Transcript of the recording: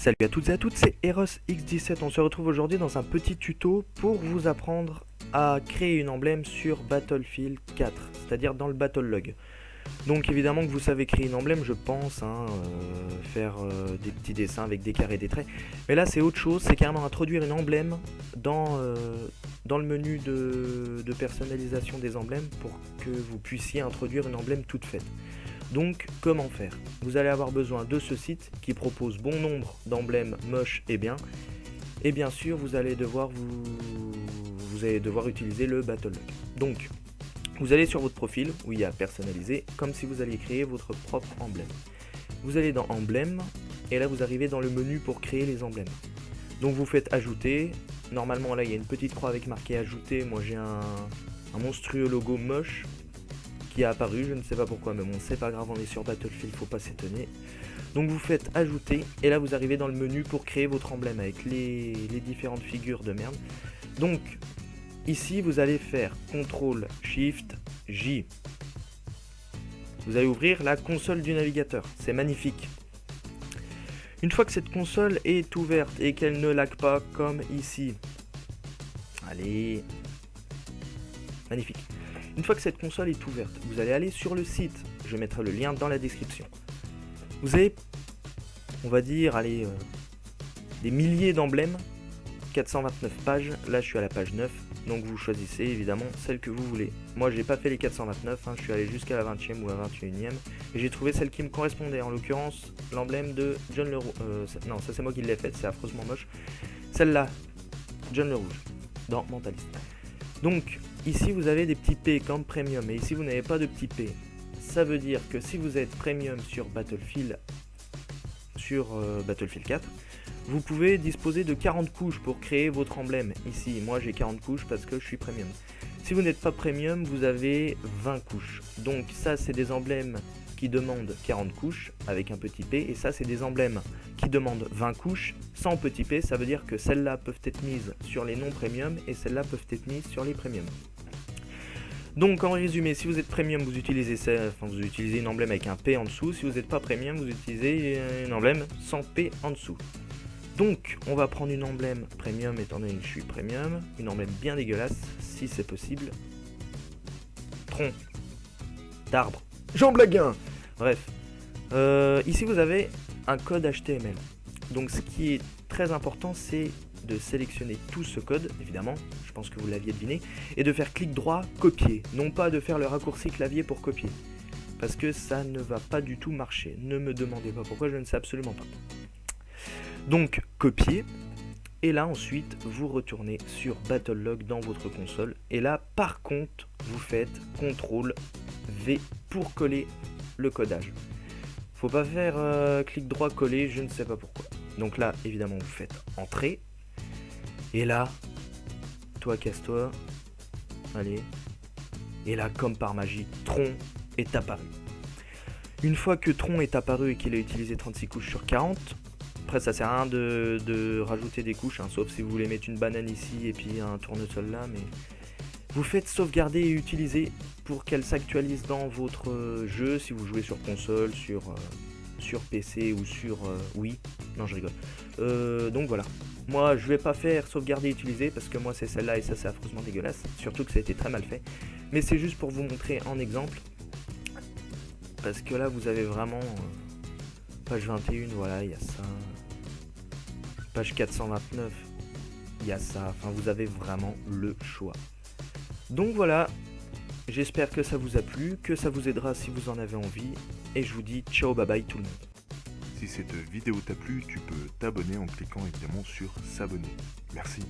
Salut à toutes et à tous, c'est ErosX17. On se retrouve aujourd'hui dans un petit tuto pour vous apprendre à créer une emblème sur Battlefield 4, c'est-à-dire dans le Battle Log. Donc évidemment que vous savez créer une emblème, je pense, faire des petits dessins avec des carrés et des traits. Mais là c'est autre chose, c'est carrément introduire une emblème dans le menu de personnalisation des emblèmes pour que vous puissiez introduire une emblème toute faite. Donc comment faire? Vous allez avoir besoin de ce site qui propose bon nombre d'emblèmes moches et bien. Et bien sûr vous allez devoir utiliser le Battle Log. Donc vous allez sur votre profil où il y a personnaliser, comme si vous alliez créer votre propre emblème. Vous allez dans emblème et là vous arrivez dans le menu pour créer les emblèmes. Donc vous faites ajouter. Normalement là il y a une petite croix avec marqué ajouter. Moi j'ai un monstrueux logo moche qui a apparu, je ne sais pas pourquoi, mais bon c'est pas grave, on est sur Battlefield, faut pas s'étonner. Donc vous faites ajouter et là vous arrivez dans le menu pour créer votre emblème avec les différentes figures de merde. Donc ici vous allez faire CTRL SHIFT J. Vous allez ouvrir la console du navigateur, c'est magnifique. Une fois que cette console est ouverte et qu'elle ne lag pas comme ici, allez, magnifique. Une fois que cette console est ouverte, vous allez aller sur le site, je mettrai le lien dans la description. Vous avez, on va dire, allez, des milliers d'emblèmes, 429 pages, là je suis à la page 9, donc vous choisissez évidemment celle que vous voulez. Moi j'ai pas fait les 429, je suis allé jusqu'à la 20e ou la 21e, et j'ai trouvé celle qui me correspondait, en l'occurrence l'emblème de John le Rouge, non ça c'est moi qui l'ai faite, c'est affreusement moche, celle-là, John le Rouge, dans Mentalist. Donc ici vous avez des petits P comme Premium, et ici vous n'avez pas de petits P. Ça veut dire que si vous êtes Premium sur Battlefield 4, vous pouvez disposer de 40 couches pour créer votre emblème. Ici, moi j'ai 40 couches parce que je suis Premium. Si vous n'êtes pas Premium, vous avez 20 couches. Donc ça c'est des emblèmes qui demandent 40 couches avec un petit P, et ça c'est des emblèmes qui demandent 20 couches sans petit P. Ça veut dire que celles-là peuvent être mises sur les non premium et celles-là peuvent être mises sur les premium. Donc en résumé, si vous êtes premium, vous utilisez une emblème avec un P en dessous. Si vous n'êtes pas premium, vous utilisez une emblème sans P en dessous. Donc on va prendre une emblème premium, étant donné que je suis premium, une emblème bien dégueulasse si c'est possible. Tronc d'arbre, j'en blague un. Bref, ici vous avez un code HTML. Donc ce qui est très important, c'est de sélectionner tout ce code, évidemment, je pense que vous l'aviez deviné, et de faire clic droit, copier, non pas de faire le raccourci clavier pour copier, parce que ça ne va pas du tout marcher. Ne me demandez pas pourquoi, je ne sais absolument pas. Donc copier, et là ensuite vous retournez sur Battle Log dans votre console, et là par contre vous faites CTRL V pour coller le codage. Faut pas faire clic droit coller, je ne sais pas pourquoi. Donc là évidemment vous faites entrée, et là toi casse-toi, allez, et là comme par magie Tron est apparu. Une fois que Tron est apparu et qu'il a utilisé 36 couches sur 40, après ça sert à rien de rajouter des couches, sauf si vous voulez mettre une banane ici et puis un tournesol là, mais vous faites sauvegarder et utiliser pour qu'elle s'actualise dans votre jeu, si vous jouez sur console, sur PC ou sur Wii. Non, je rigole. Donc voilà. Moi, je vais pas faire sauvegarder et utiliser parce que moi c'est celle-là et ça c'est affreusement dégueulasse. Surtout que ça a été très mal fait. Mais c'est juste pour vous montrer en exemple. Parce que là vous avez vraiment page 21, voilà, il y a ça. Page 429, il y a ça. Enfin, vous avez vraiment le choix. Donc voilà, j'espère que ça vous a plu, que ça vous aidera si vous en avez envie, et je vous dis ciao bye bye tout le monde. Si cette vidéo t'a plu, tu peux t'abonner en cliquant évidemment sur s'abonner. Merci.